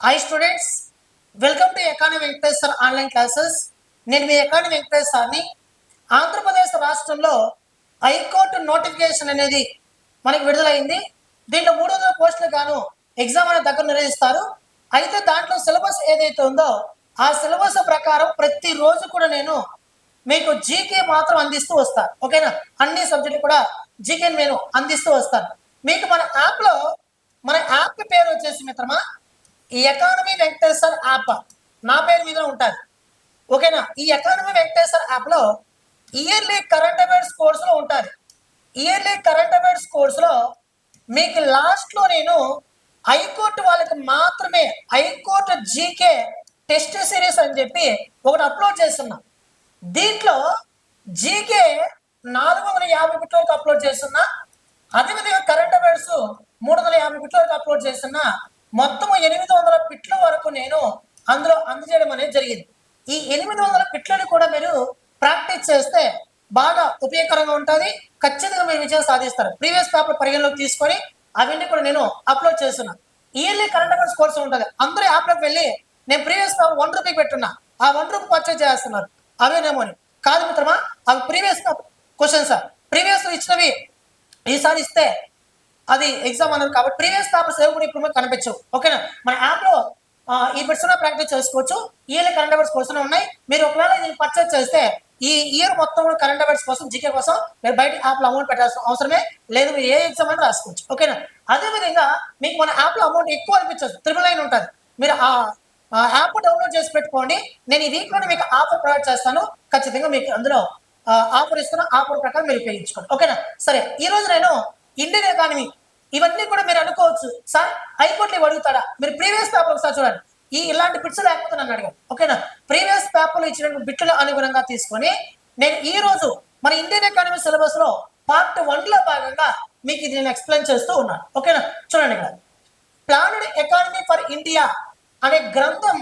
Hi students, welcome to Economy Venkateswar online classes. నేను మీ economy వెంకటేశ్వర్ని. Andhra Pradesh రాష్ట్రంలో high court notification అనేది మనకి విడుదలైంది. దీంట్లో 300 పోస్టులకు గాను ఎగ్జామ్ అనేది దగ్గర నిర్వహిస్తారు. అయితే దాంట్లో సిలబస్ ఏదైతే ఉందో ఆ సిలబస్ ప్రకారం ప్రతిరోజు కూడా నేను మీకు జీకే మాత్రం అందిస్తూ వస్తాను. ఓకేనా? అన్ని సబ్జెక్టులు కూడా జీకే నేను అందిస్తూ వస్తాను. మీకు మన యాప్ పేరు వచ్చేసి మిత్రమా ఈ ఎకానమీ వెంకటేశ్వర్ యాప్ నా పేరు మీద ఉంటుంది. ఓకేనా? ఈ ఎకానమీ వెంకటేశ్వర్ యాప్లో ఇయర్లీ కరెంట్ అఫైర్స్ కోర్సులో ఉంటుంది. ఇయర్లీ కరెంట్ అఫైర్స్ కోర్సులో మీకు లాస్ట్లో నేను హైకోర్టు వాళ్ళకి మాత్రమే హైకోర్టు జీకే టెస్ట్ సిరీస్ అని చెప్పి ఒకటి అప్లోడ్ చేస్తున్నా. దీంట్లో జీకే 450 బిట్ల వరకు అప్లోడ్ చేస్తున్నా. అదేవిధంగా కరెంట్ అఫైర్స్ 350 బిట్ల వరకు అప్లోడ్ చేస్తున్నా. మొత్తం 800 బిట్ల వరకు నేను అందులో అందజేయడం అనేది జరిగింది. ఈ 800 బిట్లను కూడా మీరు ప్రాక్టీస్ చేస్తే బాగా ఉపయోగకరంగా ఉంటుంది. ఖచ్చితంగా మీరు విజయం సాధిస్తారు. ప్రీవియస్ పేపర్ పరిగణలోకి తీసుకొని అవన్నీ కూడా నేను అప్లోడ్ చేస్తున్నా. ఇయర్లీ కరెంట్ అఫైర్స్ కోర్సు ఉంటుంది. అందరూ యాప్లోకి వెళ్ళి నేను ప్రీవియస్ పేపర్ 1 రూపీ పెట్టున్నా, ఆ 1 రూపీ పర్చేజ్ చేస్తున్నారు. అవేనేమో అని కాదు మిత్రమా, అవి ప్రీవియస్ క్వశ్చన్స్ ప్రీవియస్ ఇచ్చినవి ఈసారి ఇస్తే అది ఎగ్జామ్ అన్నారు కాబట్టి ప్రీవియస్ పేపర్స్ ఏవి కూడా ఇప్పుడు కనిపించవు. ఓకేనా? మన యాప్లో ఈ బిట్స్ ప్రాక్టీస్ చేసుకోవచ్చు. ఇయర్లీ కరెంట్ అఫైర్స్ కోసం ఉన్నాయి. మీరు ఒకవేళ ఇది పర్చేజ్ చేస్తే ఈ ఇయర్ మొత్తం కరెంట్ అఫైర్స్ కోసం జీకే కోసం మీరు బయట యాప్లో అమౌంట్ పెట్టాల్సిన అవసరమే లేదు. మీరు ఏ ఎగ్జామ్ అని రాసుకోవచ్చు. ఓకేనా? అదేవిధంగా మీకు మన యాప్లో అమౌంట్ ఎక్కువ అనిపించవచ్చు. 999 ఉంటుంది. మీరు ఆ యాప్ డౌన్లోడ్ చేసి పెట్టుకోండి. నేను ఈ వీక్లో మీకు ఆఫర్ ప్రొవైడ్ చేస్తాను. ఖచ్చితంగా మీకు అందులో ఆఫర్ ఇస్తున్న ఆఫర్ ప్రకారం మీరు ఉపయోగించుకోండి. ఓకేనా? సరే, ఈ రోజు నేను ఇండియన్ ఎకానమీ ఇవన్నీ కూడా మీరు అనుకోవచ్చు, సార్ హైకోర్టులో అడుగుతాడా? మీరు ప్రీవియస్ పేపర్ ఒకసారి చూడండి. ఇలాంటి బిట్స్ లేకపోతే నన్ను అడగండి. ఓకేనా? ప్రీవియస్ పేపర్లో ఇచ్చిన బిట్ల అనుగుణంగా తీసుకొని నేను ఈ రోజు మన ఇండియన్ ఎకానమీ సిలబస్ లో పార్ట్ 1 లో భాగంగా మీకు ఇది నేను ఎక్స్ప్లెయిన్ చేస్తూ ఉన్నాను. ఓకేనా? చూడండి, ఇక్కడ ప్లాన్డ్ ఎకానమీ ఫర్ ఇండియా అనే గ్రంథం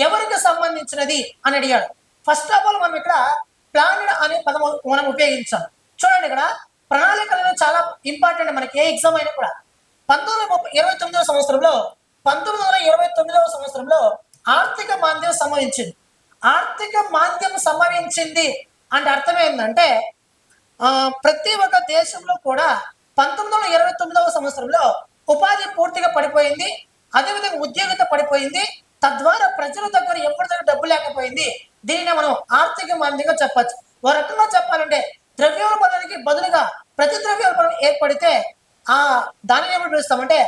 ఎవరికి సంబంధించినది అని అడిగాడు. ఫస్ట్ ఆఫ్ ఆల్ మనం ఇక్కడ ప్లాన్డ్ అనే పదం మనం ఉపయోగించాం. చూడండి, ఇక్కడ ప్రణాళికలు చాలా ఇంపార్టెంట్ మనకి ఏ ఎగ్జామ్ అయినా కూడా. 1929వ సంవత్సరంలో ఆర్థిక మాంద్యం సంభవించింది. ఆర్థిక మాంద్యం సంభవించింది అంటే అర్థం ఏంటంటే ప్రతి ఒక్క దేశంలో కూడా 1929వ సంవత్సరంలో ఉపాధి పూర్తిగా పడిపోయింది. అదేవిధంగా ఉద్యోగిత పడిపోయింది. తద్వారా ప్రజల దగ్గర ఎవరి దగ్గర డబ్బు లేకపోయింది. దీనిని మనం ఆర్థిక మాంద్యంగా చెప్పచ్చు. ఓ రకంగా చెప్పాలంటే ద్రవ్యోల్బణానికి బదులుగా ప్రతి ద్రవ్యోల్బణం ఏర్పడితే దానిని ఏమని పిలుస్తామంటే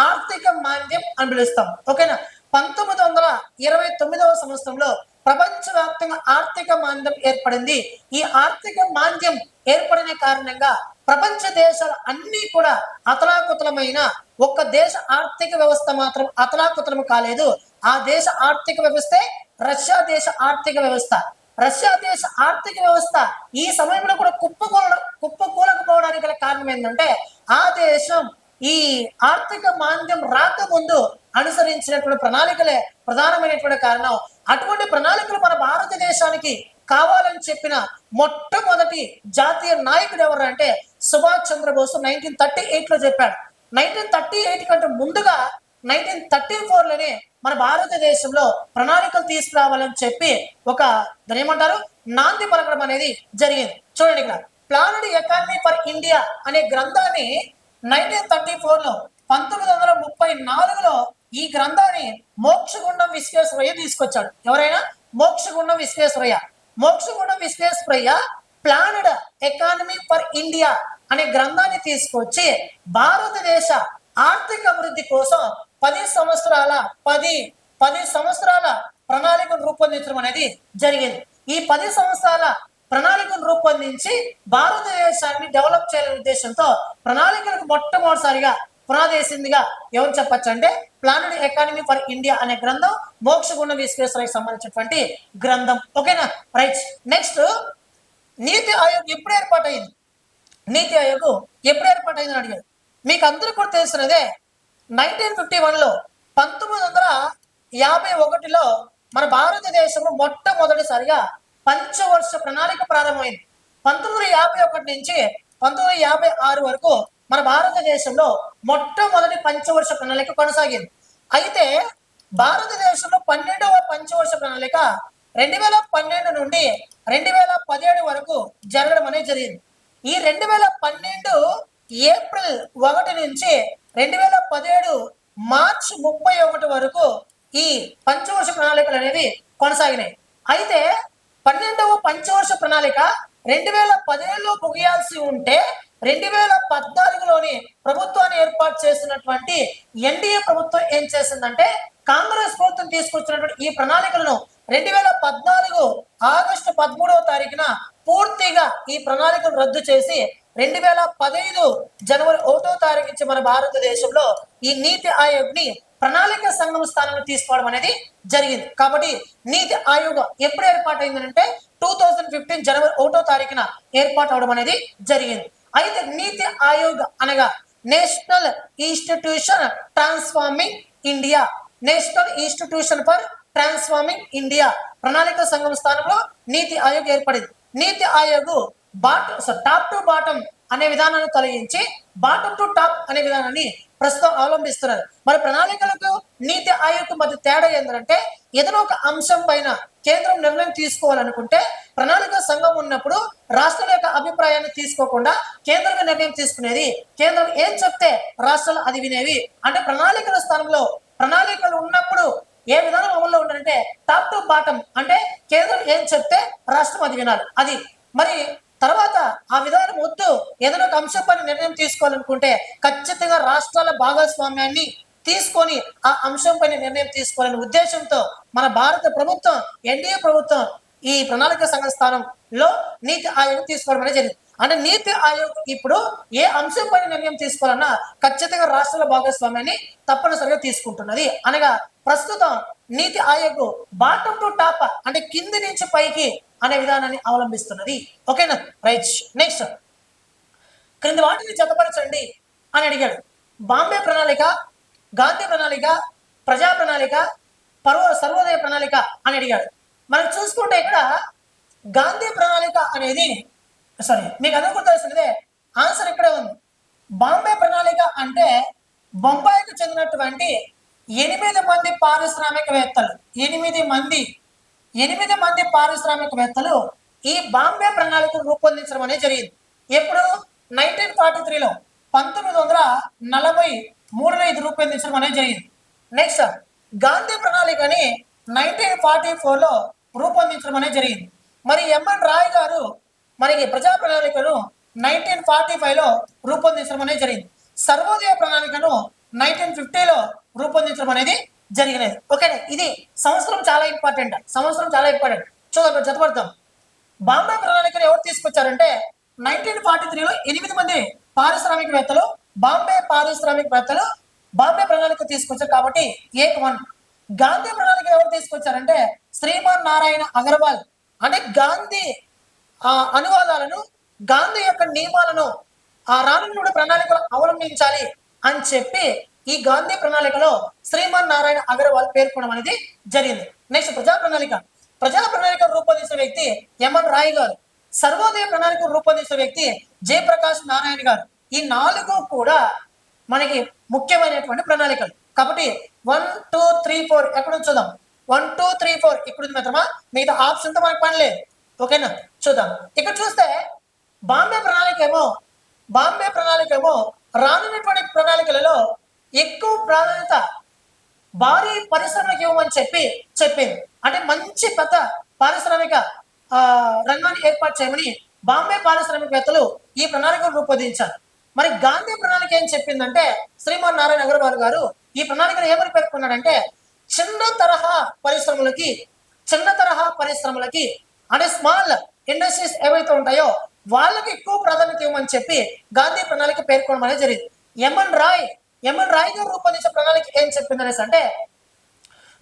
ఆర్థిక మాంద్యం అని పిలుస్తాం. ఓకేనా? 1929వ సంవత్సరంలో ప్రపంచవ్యాప్తంగా ఆర్థిక మాంద్యం ఏర్పడింది. ఈ ఆర్థిక మాంద్యం ఏర్పడిన కారణంగా ప్రపంచ దేశాలు అన్నీ కూడా అతలాకుతలమైన ఒక్క దేశ ఆర్థిక వ్యవస్థ మాత్రం అతలాకుతలం కాలేదు. ఆ దేశ ఆర్థిక వ్యవస్థే రష్యా దేశ ఆర్థిక వ్యవస్థ. రష్యా దేశ ఆర్థిక వ్యవస్థ ఈ సమయంలో కూడా కుప్పకూలకపోవడానికి గల కారణం ఏంటంటే ఆ దేశం ఈ ఆర్థిక మాంద్యం రాకముందు అనుసరించినటువంటి ప్రణాళికలే ప్రధానమైనటువంటి కారణం. అటువంటి ప్రణాళికలు మన భారతదేశానికి కావాలని చెప్పిన మొట్టమొదటి జాతీయ నాయకుడు ఎవరు అంటే సుభాష్ చంద్రబోస్ 1938లో చెప్పాడు. 1938 కంటే ముందుగా 1934లోనే మన భారతదేశంలో ప్రణాళికలు తీసుకురావాలని చెప్పి ఒక దాని ఏమంటారు నాంది పలకడం అనేది జరిగింది. చూడండి, ఇక్కడ ప్లాన్డ్ ఎకానమీ ఫర్ ఇండియా అనే గ్రంథాన్ని 1934లో 1934లో ఈ గ్రంథాన్ని మోక్షగుండం విశ్వేశ్వరయ్య తీసుకొచ్చాడు. ఎవరైనా Mokshagundam Visvesvaraya planned economy for India అనే గ్రంథాన్ని తీసుకొచ్చి భారతదేశ ఆర్థిక అభివృద్ధి కోసం 10 సంవత్సరాల ప్రణాళికను రూపొందించడం అనేది జరిగింది. ఈ 10 సంవత్సరాల ప్రణాళికను రూపొందించి భారతదేశాన్ని డెవలప్ చేయాలనే ఉద్దేశంతో ప్రణాళికలకు మొట్టమొదటిసారిగా పునాదేసిందిగా ఎవరు చెప్పచ్చు అంటే ప్లాన్డ్ ఎకానమీ ఫర్ ఇండియా అనే గ్రంథం మోక్షగుండం విశ్వేశ్వరయ్యకి సంబంధించినటువంటి గ్రంథం. ఓకేనా? రైట్. నెక్స్ట్, నీతి ఆయోగ్ ఎప్పుడు ఏర్పాటైంది? నీతి ఆయోగ్ ఎప్పుడు ఏర్పాటైందని అడిగాడు. మీకు అందరూ కూడా తెలిసినదే 1951లో 1951లో మన భారతదేశంలో మొట్టమొదటిసారిగా పంచవర్ష ప్రణాళిక ప్రారంభమైంది. 1951 నుంచి 1956 వరకు మన భారతదేశంలో మొట్టమొదటి పంచవర్ష ప్రణాళిక కొనసాగింది. అయితే భారతదేశంలో 12వ పంచవర్ష ప్రణాళిక 2012 నుండి 2017 వరకు జరగడం అనేది జరిగింది. ఈ 2012 ఏప్రిల్ 1 నుంచి 2017 మార్చ్ 31 వరకు ఈ పంచవర్ష ప్రణాళికలు అనేవి కొనసాగినాయి. అయితే 12వ పంచవర్ష ప్రణాళిక 2017లో ముగియాల్సి ఉంటే 2014లోని ప్రభుత్వాన్ని ఏర్పాటు చేసినటువంటి ఎన్డీఏ ప్రభుత్వం ఏం చేసిందంటే కాంగ్రెస్ ప్రభుత్వం తీసుకొచ్చినటువంటి ఈ ప్రణాళికలను 2014 ఆగస్టు 13వ తారీఖున పూర్తిగా ఈ ప్రణాళికను రద్దు చేసి 2015 జనవరి 1వ తారీఖు నుంచి మన భారతదేశంలో ఈ నీతి ఆయోగ్ ని ప్రణాళిక సంఘం స్థానంలో తీసుకోవడం అనేది జరిగింది. కాబట్టి నీతి ఆయోగ్ ఎప్పుడు ఏర్పాటైందంటే 2015 జనవరి 1వ తారీఖున ఏర్పాటు అవడం అనేది జరిగింది. అయితే నీతి ఆయోగ్ అనగా national institution transforming India, national institution for transforming India ప్రణాళిక సంఘం స్థానంలో నీతి ఆయోగ్ ఏర్పడింది. నీతి ఆయోగ్ టాప్ టు బాటం అనే విధానాన్ని తొలగించి బాటమ్ టు టాప్ అనే విధానాన్ని ప్రస్తుతం అవలంబిస్తున్నారు. మరి ప్రణాళికలకు నీతి ఆయోగ్ మధ్య తేడా ఏంటంటే ఏదైనా ఒక అంశం పైన కేంద్రం నిర్ణయం తీసుకోవాలనుకుంటే ప్రణాళిక సంఘం ఉన్నప్పుడు రాష్ట్రాల యొక్క అభిప్రాయాన్ని తీసుకోకుండా కేంద్రం నిర్ణయం తీసుకునేది. కేంద్రం ఏం చెప్తే రాష్ట్రాలు అది వినేవి. అంటే ప్రణాళికల స్థానంలో ప్రణాళికలు ఉన్నప్పుడు ఏ విధానం అమల్లో ఉండాలంటే టాప్ టు బాటం, అంటే కేంద్రం ఏం చెప్తే రాష్ట్రం అది వినాలి. అది మరి తర్వాత ఆ విధానం వద్దు, ఏదైనా ఒక అంశం పైన నిర్ణయం తీసుకోవాలనుకుంటే ఖచ్చితంగా రాష్ట్రాల భాగస్వామ్యాన్ని తీసుకొని ఆ అంశం పైన నిర్ణయం తీసుకోవాలనే ఉద్దేశంతో మన భారత ప్రభుత్వం ఎన్డీఏ ప్రభుత్వం ఈ ప్రణాళిక సంఘ స్థానంలో నీతి ఆయోగ్ తీసుకోవడం అనేది జరిగింది. అంటే నీతి ఆయోగ్ ఇప్పుడు ఏ అంశం పైన నిర్ణయం తీసుకోవాలన్నా ఖచ్చితంగా రాష్ట్రాల భాగస్వామ్యాన్ని తప్పనిసరిగా తీసుకుంటున్నది. అనగా ప్రస్తుతం నీతి ఆయోగ్ బాటమ్ టు టాప్ అంటే కింది నుంచి పైకి అనే విధానాన్ని అవలంబిస్తున్నది. ఓకేనా, రైట్. నెక్స్ట్, క్రింది వాటిని జతపరచండి అని అడిగాడు. బాంబే ప్రణాళిక, గాంధీ ప్రణాళిక, ప్రజా ప్రణాళిక, సర్వోదయ ప్రణాళిక అని అడిగాడు. మనం చూసుకుంటే ఇక్కడ గాంధీ ప్రణాళిక అనేది మీకు అందరూ గుర్తొస్తున్నదే, ఆన్సర్ ఇక్కడే ఉంది. బాంబే ప్రణాళిక అంటే బొంబాయికి చెందినటువంటి 8 మంది పారిశ్రామికవేత్తలు, 8 మంది పారిశ్రామికవేత్తలు ఈ బాంబే ప్రణాళికను రూపొందించడం అనేది జరిగింది. ఎప్పుడు 1943లో 1943లో ఇది రూపొందించడం అనేది జరిగింది. నెక్స్ట్, గాంధీ ప్రణాళికని 1944లో రూపొందించడం అనేది జరిగింది. మరి ఎంఎన్ రాయ్ గారు మనకి ప్రజా ప్రణాళికను 1945లో రూపొందించడం అనేది జరిగింది. సర్వోదయ ప్రణాళికను 1950లో రూపొందించడం అనేది జరిగినది. ఓకేనా, ఇది సంవత్సరం చాలా ఇంపార్టెంట్. చూద్దాం, జతపడతాం. బాంబే ప్రణాళికను ఎవరు తీసుకొచ్చారంటే 1943లో 8 మంది పారిశ్రామికవేత్తలు బాంబే ప్రణాళిక తీసుకొచ్చారు. కాబట్టి A1. గాంధీ ప్రణాళిక ఎవరు తీసుకొచ్చారంటే శ్రీమాన్ నారాయణ అగర్వాల్. అంటే గాంధీ అనువాదాలను, గాంధీ యొక్క నియమాలను ఆ రానున్న ప్రణాళికలు అవలంబించాలి అని చెప్పి ఈ గాంధీ ప్రణాళికలో శ్రీమాన్ నారాయణ అగర్వాల్ పేర్కొనడం అనేది జరిగింది. నెక్స్ట్, ప్రజా ప్రణాళిక రూపొందించిన వ్యక్తి ఎంఎన్ రాయ్ గారు. సర్వోదయ ప్రణాళిక రూపొందించిన వ్యక్తి జయప్రకాష్ నారాయణ గారు. ఈ 4 కూడా మనకి ముఖ్యమైనటువంటి ప్రణాళికలు. కాబట్టి 1, 2, 3, 4 ఎక్కడ చూద్దాం. 1, 2, 3, 4 ఇక్కడ ఉంది మిత్రమా. మిగతా ఆప్షన్తో మనకు పని లేదు. ఓకేనా, చూద్దాం. ఇక్కడ చూస్తే బాంబే ప్రణాళిక ఏమో రానున్నటువంటి ప్రణాళికలలో ఎక్కువ ప్రాధాన్యత భారీ పరిశ్రమలకు ఇవ్వమని చెప్పింది. అంటే మంచి పెద్ద పారిశ్రామిక రంగాన్ని ఏర్పాటు చేయమని బాంబే పారిశ్రామికవేత్తలు ఈ ప్రణాళికను రూపొందించారు. మరి గాంధీ ప్రణాళిక ఏం చెప్పిందంటే శ్రీమాన్ నారాయణ అగర్వాల్ గారు ఈ ప్రణాళికను ఏమని పేర్కొన్నాడంటే చిన్న తరహా పరిశ్రమలకి అంటే స్మాల్ ఇండస్ట్రీస్ ఏవైతే ఉంటాయో వాళ్ళకి ఎక్కువ ప్రాధాన్యత ఇవ్వమని చెప్పి గాంధీ ప్రణాళిక పేర్కొనడం అనేది జరిగింది. ఎంఎన్ రాయ్ గారు రూపొందించిన ప్రణాళిక ఏం చెప్పిందనేసి అంటే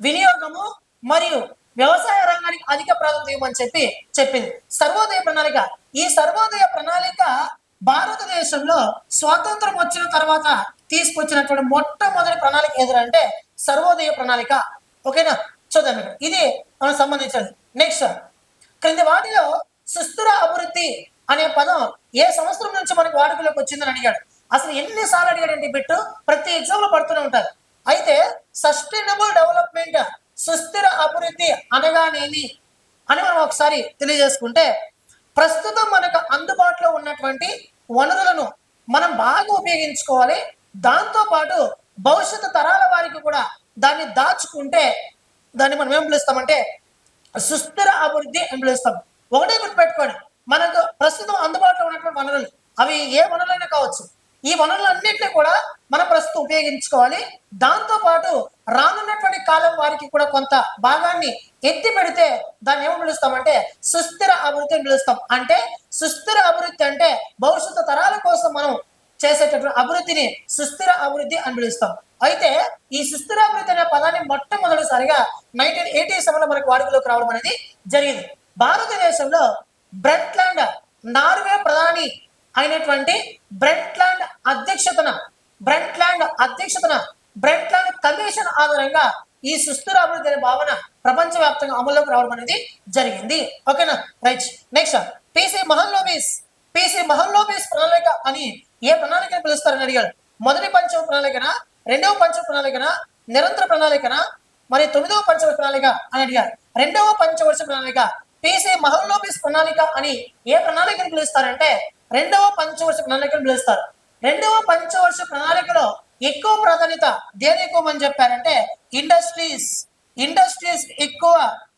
వినియోగము మరియు వ్యవసాయ రంగానికి అధిక ప్రాధాన్యత ఇవ్వమని చెప్పింది. ఈ సర్వోదయ ప్రణాళిక భారతదేశంలో స్వాతంత్రం వచ్చిన తర్వాత తీసుకొచ్చినటువంటి మొట్టమొదటి ప్రణాళిక ఏదంటే సర్వోదయ ప్రణాళిక. ఓకేనా, చూద్దాం. ఇది మనకు సంబంధించింది. నెక్స్ట్, క్రింది వాటిలో సుస్థిర అభివృద్ధి అనే పదం ఏ సంవత్సరం నుంచి మనకి వాడుకలోకి వచ్చిందని అడిగాడు. అసలు ఎన్నిసార్లు అడిగాడంటే బిట్టు ప్రతి ఎగ్జామ్ లో పడుతూనే ఉంటారు. అయితే సస్టైనబుల్ డెవలప్మెంట్, సుస్థిర అభివృద్ధి అనగానేమి అని మనం ఒకసారి తెలియజేసుకుంటే, ప్రస్తుతం మనకు అందుబాటులో ఉన్నటువంటి వనరులను మనం బాగా ఉపయోగించుకోవాలి. దాంతోపాటు భవిష్యత్తు తరాల వారికి కూడా దాన్ని దాచుకుంటే దాన్ని మనం ఏం పిలుస్తామంటే సుస్థిర అభివృద్ధి అని పిలుస్తాం. ఒకటే గుర్తుపెట్టుకోండి, మనకు ప్రస్తుతం అందుబాటులో ఉన్నటువంటి వనరులు అవి ఏ వనరులైనా కావచ్చు. ఈ వనరులన్నింటినీ కూడా మనం ప్రస్తుతం ఉపయోగించుకోవాలి. దాంతోపాటు రానున్నటువంటి కాలం వారికి కూడా కొంత భాగాన్ని ఎత్తి పెడితే దాన్ని ఏమని పిలుస్తామంటే సుస్థిర అభివృద్ధి అని పిలుస్తాం. అంటే సుస్థిర అభివృద్ధి అంటే భవిష్యత్తు తరాల కోసం మనం చేసేటటువంటి అభివృద్ధిని సుస్థిర అభివృద్ధి అని పిలుస్తాం. అయితే ఈ సుస్థిర అభివృద్ధి అనే పదాన్ని మొట్టమొదటిసారిగా 1987లో మనకు వాడుకలోకి రావడం అనేది జరిగింది. భారతదేశంలో బ్రెంట్లాండ్ నార్వే ప్రధాని అయినటువంటి బ్రెంట్లాండ్ అధ్యక్షతన బ్రెంట్లాండ్ కమిషన్ ఆధారంగా ఈ సుస్థిర అభివృద్ధి అనే భావన ప్రపంచవ్యాప్తంగా అమల్లోకి రావడం అనేది జరిగింది. ఓకేనా, రైట్. నెక్స్ట్ పిసి మహల్నోబిస్ ప్రణాళిక అని ఏ ప్రణాళికను పిలుస్తారని అడిగాడు. మొదటి పంచమ ప్రణాళికన, రెండవ పంచమ ప్రణాళికన, నిరంతర ప్రణాళికన, మరి 9వ పంచవర్ష ప్రణాళిక అని అడిగారు. 2వ పంచవర్ష ప్రణాళిక పిసి మహల్నోబిస్ ప్రణాళిక అని ఏ ప్రణాళికను పిలుస్తారంటే 2వ పంచవర్ష ప్రణాళికను పిలుస్తారు. 2వ పంచవర్ష ప్రణాళికలో ఎక్కువ ప్రాధాన్యత దేనికి ఇవ్వమని చెప్పారంటే ఇండస్ట్రీస్ ఎక్కువ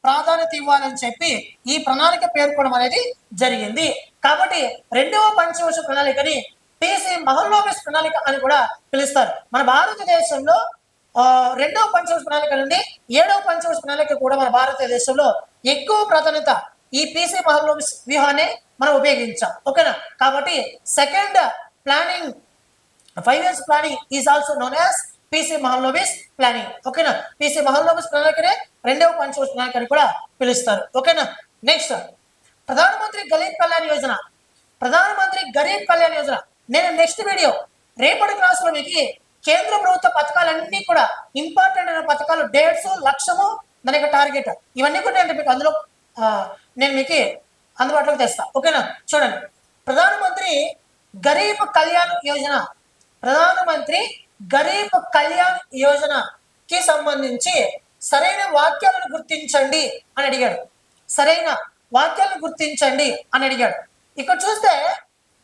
ప్రాధాన్యత ఇవ్వాలని చెప్పి ఈ ప్రణాళిక పేర్కొనడం అనేది జరిగింది. కాబట్టి 2వ పంచవర్ష ప్రణాళికని పిసి మహల్నోబిస్ ప్రణాళిక అని కూడా పిలుస్తారు. మన భారతదేశంలో 2వ పంచవర్ష ప్రణాళిక నుండి 7వ పంచవర్ష ప్రణాళిక కూడా మన భారతదేశంలో ఎక్కువ ప్రాధాన్యత ఈ పిసి మహల్నోబిస్ వ్యూహాన్ని మనం ఉపయోగించాం. ఓకేనా, కాబట్టి second planning 5 years planning is also known as PC Mahalanobis planning. ఓకేనా, పిసి మహల్నోబిస్ ప్రణాళికనే 2వ పంచవర్ష ప్రణాళిక అని కూడా పిలుస్తారు. ఓకేనా, నెక్స్ట్ ప్రధానమంత్రి గరీబ్ కళ్యాణ్ యోజన. నేను నెక్స్ట్ వీడియో రేపటి క్లాసులో మీకు కేంద్ర ప్రభుత్వ పథకాలన్నీ కూడా ఇంపార్టెంట్ అయిన పథకాలు, డేట్స్, లక్ష్యము, దాని యొక్క టార్గెట్, ఇవన్నీ కూడా నేను మీకు అందులో నేను మీకు అందుబాటులోకి తెస్తాను. ఓకేనా, చూడండి. ప్రధానమంత్రి గరీబ్ కళ్యాణ్ యోజనకి సంబంధించి సరైన వాక్యాలను గుర్తించండి అని అడిగాడు. ఇక్కడ చూస్తే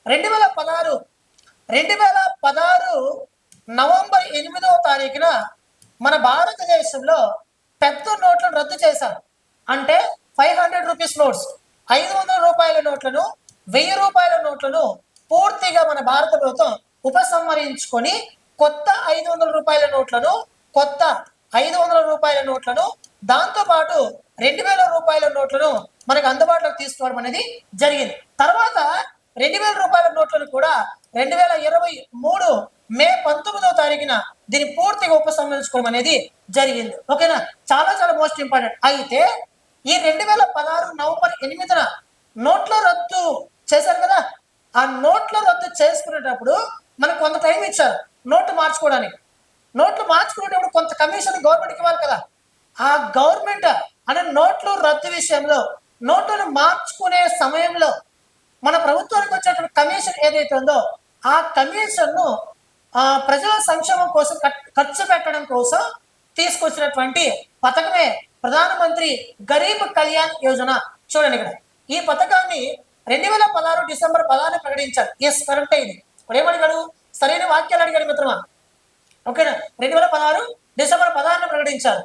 2016 నవంబర్ 8వ తారీఖున మన భారతదేశంలో పెద్ద నోట్లను రద్దు చేశారు. అంటే 500 రూపీస్ నోట్స్, 500 రూపాయల నోట్లను, 1000 రూపాయల నోట్లను పూర్తిగా మన భారత ప్రభుత్వం ఉపసంహరించుకొని కొత్త 500 రూపాయల నోట్లను దాంతోపాటు 2000 రూపాయల నోట్లను మనకు అందుబాటులోకి తీసుకోవడం అనేది జరిగింది. తర్వాత 2000 రూపాయల నోట్లను కూడా 2023 మే 19వ తారీఖున దీన్ని పూర్తిగా ఉపసంహరించుకోవడం అనేది జరిగింది. ఓకేనా, చాలా చాలా మోస్ట్ ఇంపార్టెంట్. అయితే ఈ 2016 నవంబర్ 8న నోట్ల రద్దు చేశారు కదా, ఆ నోట్ల రద్దు చేసుకునేటప్పుడు మనకు కొంత టైం ఇచ్చారు నోట్లు మార్చుకునేటప్పుడు కొంత కమిషన్ గవర్నమెంట్కి ఇవ్వాలి కదా. ఆ గవర్నమెంట్ అంటే నోట్లు రద్దు విషయంలో, నోట్లను మార్చుకునే సమయంలో మన ప్రభుత్వానికి వచ్చేటువంటి కమిషన్ ఏదైతే ఉందో ఆ కమిషన్ను ప్రజల సంక్షేమం కోసం ఖర్చు పెట్టడం కోసం తీసుకొచ్చినటువంటి పథకమే ప్రధానమంత్రి గరీబ్ కళ్యాణ్ యోజన. చూడండి, ఇక్కడ ఈ పథకాన్ని 2016 డిసెంబర్ 16 ప్రకటించారు. ఎస్, కరెక్ట్ అయింది. ఇప్పుడు ఏమడిగాడు, సరైన వాక్యాలు అడిగాడు మిత్రమా. ఓకేనా, 2016 డిసెంబర్ 16 ప్రకటించారు.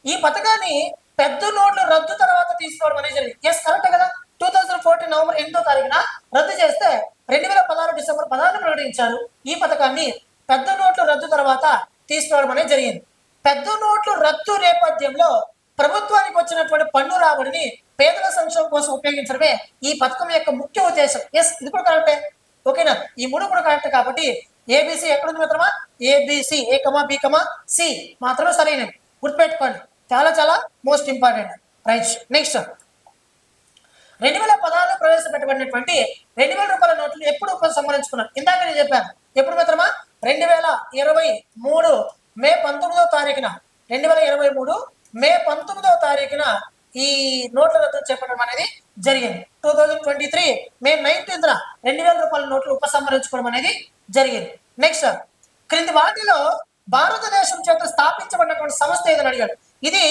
ఈ పథకాన్ని పెద్ద నోట్ల రద్దు తర్వాత తీసుకోవడం అనేది జరిగింది. ఎస్, కరెక్ట్ కదా. 2014 నవంబర్ 8వ తారీఖున రద్దు చేస్తే 2016 డిసెంబర్ 16 ప్రకటించారు. ఈ పథకాన్ని పెద్ద నోట్ల రద్దు తర్వాత తీసుకోవడం అనేది జరిగింది. పెద్ద నోట్ల రద్దు నేపథ్యంలో ప్రభుత్వానికి వచ్చినటువంటి పన్ను రాబడిని పేదల సంక్షేమం కోసం ఉపయోగించడమే ఈ పథకం యొక్క ముఖ్య ఉద్దేశం. ఎస్, ఇది కూడా కరెక్టే. ఓకేనా, ఈ 3 కూడా కరెక్ట్. కాబట్టి ఏబిసి ఎక్కడుంది మిత్రమా, ఏబిసి A, B, C మాత్రమే సరైనవి. గుర్తుపెట్టుకోండి, చాలా చాలా మోస్ట్ ఇంపార్టెంట్. రైట్, నెక్స్ట్ 2016లో ప్రవేశపెట్టబడినటువంటి 2000 రూపాయల నోట్లు ఎప్పుడు ఉపసంహరించుకున్నారు? ఇందాక నేను చెప్పాను. ఎప్పుడు మిత్రమా, 2023 మే 19వ తారీఖున 2023 మే 19వ తారీఖున ఈ నోట్ల రద్దు చెప్పడం అనేది జరిగింది. 2023 మే 19న 2000 రూపాయల నోట్లు ఉపసంహరించుకోవడం అనేది జరిగింది. నెక్స్ట్, క్రింది వాటిలో భారతదేశం చేత స్థాపించబడినటువంటి సంస్థ ఏదని అడిగాడు. ఇది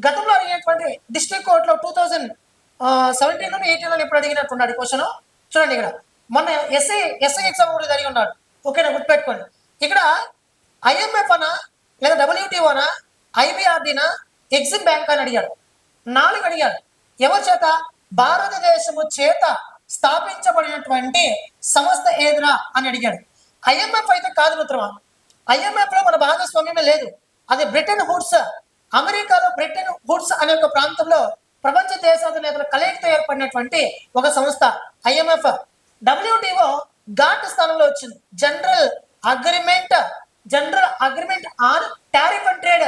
గతంలో అడిగినటువంటి డిస్ట్రిక్ట్ కోర్టులో 2017 18 ఎప్పుడు అడిగినట్టున్నాడు క్వశ్చన్. చూడండి ఇక్కడ మొన్న ఎస్ఐ ఎగ్జామ్ కూడా అడిగి ఉన్నాడు. ఓకేనా, గుర్తుపెట్టుకోండి. ఇక్కడ IMF అనా లేదా WTOనా IBRDనా ఎగ్జిమ్ బ్యాంక్ అని అడిగాడు. 4 అడిగాడు. ఎవరి చేత? భారతదేశము చేత స్థాపించబడినటువంటి సంస్థ ఏదిరా అని అడిగాడు. IMF అయితే కాదు మిత్రమా. IMF లో మన భాగస్వామ్యమే లేదు. అది బ్రిటన్ హుడ్స్, అమెరికాలో బ్రిటన్ హుడ్స్ అనే ఒక ప్రాంతంలో ప్రపంచ దేశాధినేతల కలయికతో ఏర్పడినటువంటి ఒక సంస్థ IMF. WTO ఘాట్ స్థానంలో వచ్చింది. General agreement on tariff and trade.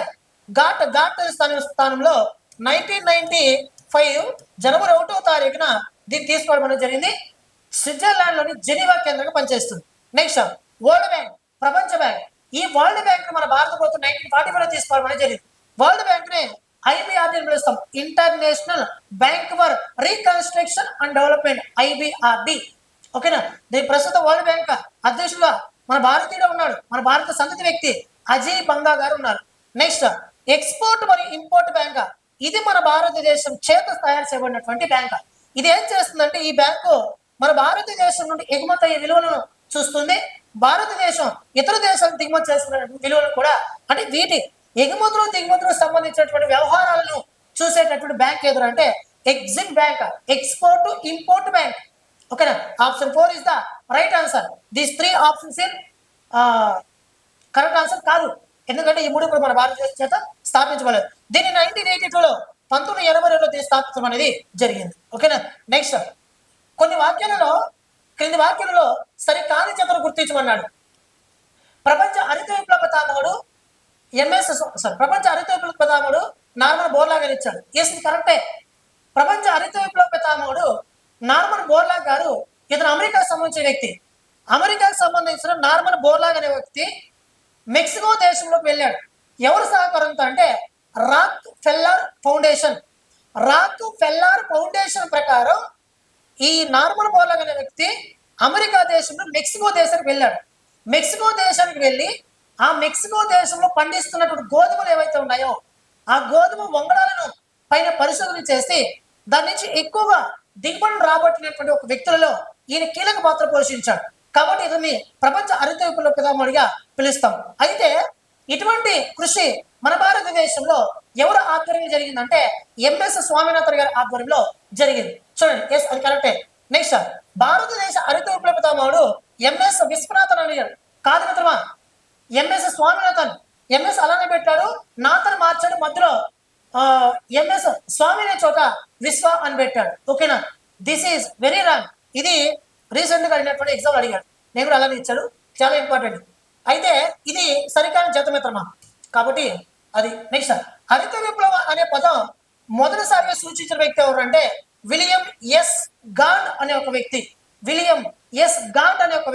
Ghat స్థానంలో 1995 జనవరి 1వ తారీఖున దీన్ని తీసుకోవడం జరిగింది. స్విట్జర్లాండ్ లోని జెనీవా కేంద్రంగా పనిచేస్తుంది. నెక్స్ట్ వరల్డ్ బ్యాంక్, ప్రపంచ బ్యాంక్. ఈ వరల్డ్ బ్యాంక్ మన భారత ప్రభుత్వం 1945 లో తీసుకోవడం జరిగింది. వరల్డ్ బ్యాంక్ ని IBRD అని పిలుస్తాం, international bank for reconstruction and development, IBRD. ఓకేనా. దీని ప్రస్తుత వరల్డ్ బ్యాంక్ అధ్యక్షుడుగా మన భారతీయుడు ఉన్నాడు, మన భారత సంతతి వ్యక్తి అజయ్ బంగా గారు ఉన్నారు. నెక్స్ట్ ఎక్స్పోర్ట్ మరియు ఇంపోర్ట్ బ్యాంక్. ఇది మన భారతదేశం చేత తయారు చేయబడినటువంటి బ్యాంక్. ఇది ఏం చేస్తుందంటే ఈ బ్యాంకు మన భారతదేశం నుండి ఎగుమతి అయ్యే విలువలను చూస్తుంది. భారతదేశం ఇతర దేశాలకు దిగుమతి చేస్తున్న విలువలను కూడా, అంటే వీటి ఎగుమతులు దిగుమతులకు సంబంధించినటువంటి వ్యవహారాలను చూసేటటువంటి బ్యాంక్ ఎదురు అంటే EXIM bank, export import bank. ఓకేనా. Option 4 is the right answer. These 3 options in correct answer కాదు. ఎందుకంటే ఈ 3 కూడా మన భారతదేశం చేత స్థాపించబడలేదు. దీన్ని 1982లో 1982లో స్థాపించడం అనేది జరిగింది. ఓకేనా. నెక్స్ట్ క్రింది వాక్యాలలో సరికాని జతను గుర్తించమన్నాడు. ప్రపంచ హరిత విప్లవ పితామహుడు నార్మన్ బోర్లాగ్ అని ఇచ్చాడు. ఎస్, ఇది కరెక్టే. ప్రపంచ హరిత విప్లవ పితామహుడు నార్మన్ బోర్లాగ్ గారు ఇతను అమెరికాకు సంబంధించిన వ్యక్తి. అమెరికాకు సంబంధించిన నార్మన్ బోర్లాగ్ అనే వ్యక్తి మెక్సికో దేశంలోకి వెళ్ళాడు. ఎవరు సహకారంతో అంటే రాక్ ఫెల్లర్ ఫౌండేషన్ ప్రకారం ఈ నార్మన్ బోర్లాగ్ అనే వ్యక్తి అమెరికా దేశంలో మెక్సికో దేశానికి వెళ్ళాడు. మెక్సికో దేశానికి వెళ్ళి ఆ మెక్సికో దేశంలో పండిస్తున్నటువంటి గోధుమలు ఏవైతే ఉన్నాయో ఆ గోధుమ వంగడాలను పైన పరిశోధన చేసి దాని నుంచి ఎక్కువగా దిగుబడులు రాబట్టినటువంటి ఒక వ్యక్తులలో ఈయన కీలక పాత్ర పోషించాడు. కాబట్టి ఇతన్ని ప్రపంచ హరిత విప్లవ పితామహుడిగా పిలుస్తాం. అయితే ఇటువంటి కృషి మన భారతదేశంలో ఎవరు ఆధ్వర్యంలో జరిగిందంటే MS స్వామినాథన్ గారి ఆధ్వర్యంలో జరిగింది. చూడండి, ఎస్, అది కరెక్టే. నెక్స్ట్ భారతదేశ హరిత విప్లవ పితామహుడు MS విశ్వనాథన్ అడిగాడు. కాదు మిత్రమా, MS స్వామినాథన్. MS అలానే పెట్టాడు, నాథన్ మార్చాడు, మధ్యలో MS స్వామి అనే చోట విశ్వ అని పెట్టాడు. ఓకేనా. This is very wrong. ఇది రీసెంట్ గా అడిగినటువంటి ఎగ్జామ్ అడిగాడు, నేను కూడా అలానే ఇచ్చాడు. చాలా ఇంపార్టెంట్. అయితే ఇది సరికాని జత మిత్రమా, కాబట్టి అది. నెక్స్ట్ హరిత విప్లవ అనే పదం మొదటిసారిగా సూచించిన వ్యక్తి ఎవరు అంటే విలియం ఎస్ గాండ్ అనే ఒక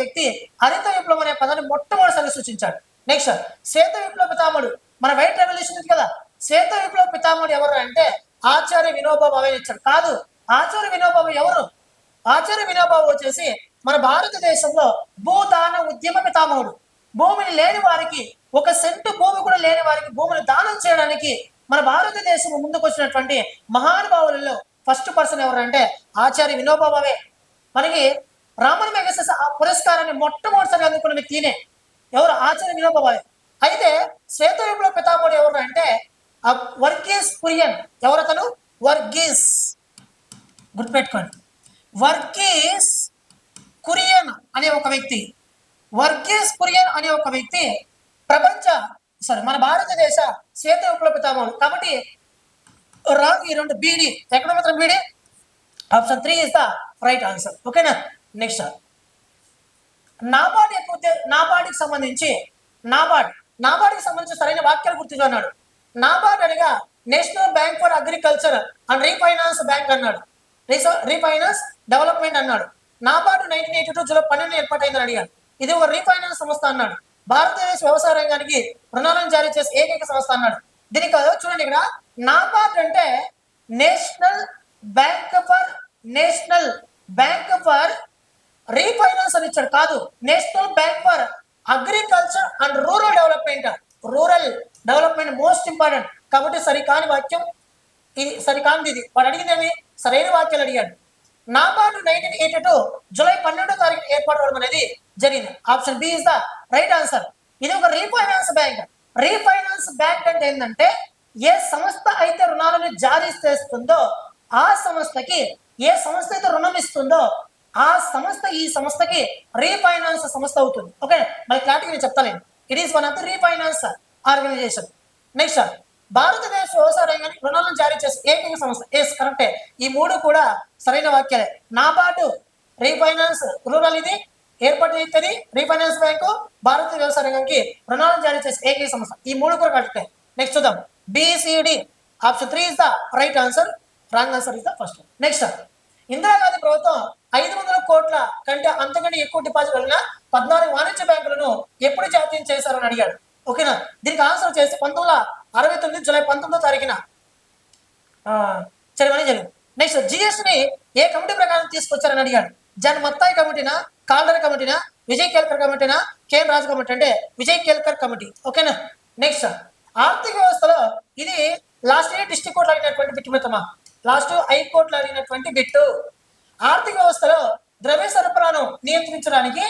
వ్యక్తి. హరిత విప్లవం అనే పదాన్ని మొట్టమొదటిసారి సూచించాడు. నెక్స్ట్ శ్వేత విప్లవ పితామహుడు, మన వైట్ రెవల్యూషన్ ఉంది కదా, శ్వేత విప్లవ పితామహుడు ఎవరు అంటే ఆచార్య వినోబా భావే ఇచ్చాడు. కాదు, ఆచార్య వినోబా ఎవరు? ఆచార్య వినోబా వచ్చేసి మన భారతదేశంలో భూదాన ఉద్యమ పితామహుడు. భూమిని లేని వారికి, 1 సెంటు భూమి కూడా లేని వారికి భూమిని దానం చేయడానికి మన భారతదేశం ముందుకు వచ్చినటువంటి మహానుభావులలో ఫస్ట్ పర్సన్ ఎవరు అంటే ఆచార్య వినోబా భావే. మనకి రామన్ మెగసెస్ పురస్కారాన్ని మొట్టమొదటిసారి అందుకున్న వ్యక్తినే ఎవరు? ఆచార్య వినోబా భావే. అయితే శ్వేత విప్లవ పితామహుడు ఎవరు అంటే వర్గీస్ కురియన్. ఎవరతను? వర్గీస్, గుర్తుపెట్టుకోండి, వర్గీస్ కురియన్ అనే ఒక వ్యక్తి. మన భారతదేశ శ్వేత విప్లవ పితామహుడు. కాబట్టి రాంగ్ ఈ 2 బీడీ. ఎక్కడ మాత్రం B D? Option 3 is the right answer. ఓకేనా. నెక్స్ట్ నాబార్డ్కి సంబంధించి సరైన వాక్యాలు గుర్తుకున్నాడు. నాబార్డ్ అనగా national bank for agriculture and refinance bank అన్నాడు, రీఫైనాన్స్ డెవలప్మెంట్ అన్నాడు. నాబార్డు 1982 జూలై 12 ఏర్పాటైందని అడిగాడు. ఇది ఒక రీఫైనాన్స్ సంస్థ అన్నాడు. భారతదేశ వ్యవసాయ రంగానికి రుణాలను జారీ చేసే ఏకైక సంస్థ అన్నాడు. దీనికి చూడండి, ఇక్కడ నాబార్డ్ అంటే నేషనల్ బ్యాంక్ ఫర్ రీఫైనాన్స్ అని ఇచ్చాడు. కాదు, national bank for agriculture and rural and most important. కాబట్టి సరికాని వాక్యం ఇది, సరికానిది ఇది. వాడు అడిగిందేమి, సరైన వాక్యాలు అడిగాడు. నాబార్డు 1982 జూలై 12వ తారీఖున ఏర్పాటు అనేది జరిగింది. Option B is the right answer. ఇది ఒక రీఫైనాన్స్ బ్యాంక్. రీఫైనాన్స్ బ్యాంక్ అంటే ఏంటంటే ఏ సంస్థ అయితే రుణాలను జారీ చేస్తుందో ఆ సంస్థకి, ఏ సంస్థ అయితే రుణం ఇస్తుందో ఆ సంస్థ ఈ సంస్థకి రీఫైనాన్స్ సంస్థ అవుతుంది. ఓకే, మళ్ళీ క్లారిటీ నేను చెప్తాను. It is one of the refinance organisation. Next, భారతదేశ వ్యవసాయ రంగానికి రుణాలను జారీ చేసే ఏకైక సంస్థ. ఎస్, కరెక్టే. ఈ మూడు కూడా సరైన వాక్యాలే. నాబార్డు రీఫైనాన్స్ రూరల్ ఇది ఏర్పాటు చేస్తుంది. రీఫైనాన్స్ బ్యాంకు భారత వ్యవసాయ రంగానికి రుణాలను జారీ చేసే ఏకైక సంస్థ. ఈ మూడు కూడా కరెక్టే. నెక్స్ట్ చూద్దాం. BCD option 3 is the right answer. Wrong answer is the first. Next, Indira Gandhi ప్రభుత్వం 500 కోట్ల కంటే అంతకంటే ఎక్కువ డిపాజిట్ వెళ్ళిన 14 వాణిజ్య బ్యాంకులను ఎప్పుడు జాతీయం చేశారని అడిగాడు. ఓకేనా, దీనికి ఆన్సర్ చేసి 1969 జూలై 19వ తారీఖున చేయమని జరిగింది. నెక్స్ట్, జిఎస్టిని ఏ కమిటీ ప్రకారం తీసుకొచ్చారని అడిగాడు. జన్ మత్తాయి కమిటీనా, కాల్డర్ కమిటీనా, విజయ్ కేల్కర్ కమిటీనా, కేఎన్ రాజు కమిటీ అంటే విజయ్ కేల్కర్ కమిటీ. ఓకేనా. నెక్స్ట్, ఆర్థిక వ్యవస్థలో ఇది లాస్ట్ ఇయర్ డిస్ట్రిక్ట్ కోర్టులో అడిగినటువంటి బిట్టు మిత్రమా, లాస్ట్ హైకోర్టులో అడిగినటువంటి బిట్టు. ఆర్థిక వ్యవస్థలో ద్రవ్య సరఫరాను నియంత్రించడానికి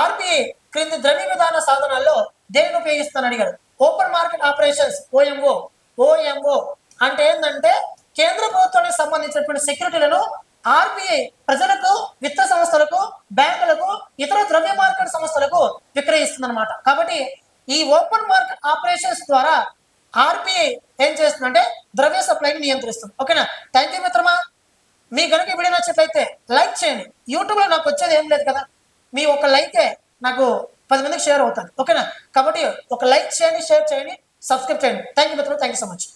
ఆర్బీఐ క్రింది ద్రవ్య విధాన సాధనాల్లో దేనిని ఉపయోగిస్తానని అడిగాడు. Open market operations, OMO. OMO అంటే ఏంటంటే కేంద్ర ప్రభుత్వానికి సంబంధించినటువంటి సెక్యూరిటీలను ఆర్బీఐ ప్రజలకు, విత్త సంస్థలకు, బ్యాంకులకు, ఇతర ద్రవ్య మార్కెట్ సంస్థలకు విక్రయిస్తుంది అనమాట. కాబట్టి ఈ ఓపెన్ మార్కెట్ ఆపరేషన్స్ ద్వారా ఆర్బీఐ ఏం చేస్తుందంటే ద్రవ్య సప్లైని నియంత్రిస్తుంది. ఓకేనా. థ్యాంక్ యూ మిత్రమా. మీ కనుక వీడియో నచ్చినట్లయితే లైక్ చేయండి. యూట్యూబ్లో నాకు వచ్చేది ఏం లేదు కదా, మీ ఒక లైకే నాకు 10 మందికి షేర్ అవుతుంది. ఓకేనా. కాబట్టి ఒక లైక్ చేయండి, షేర్ చేయండి, సబ్స్క్రైబ్ చేయండి. థ్యాంక్ యూ మిత్రులు. Thank you so much.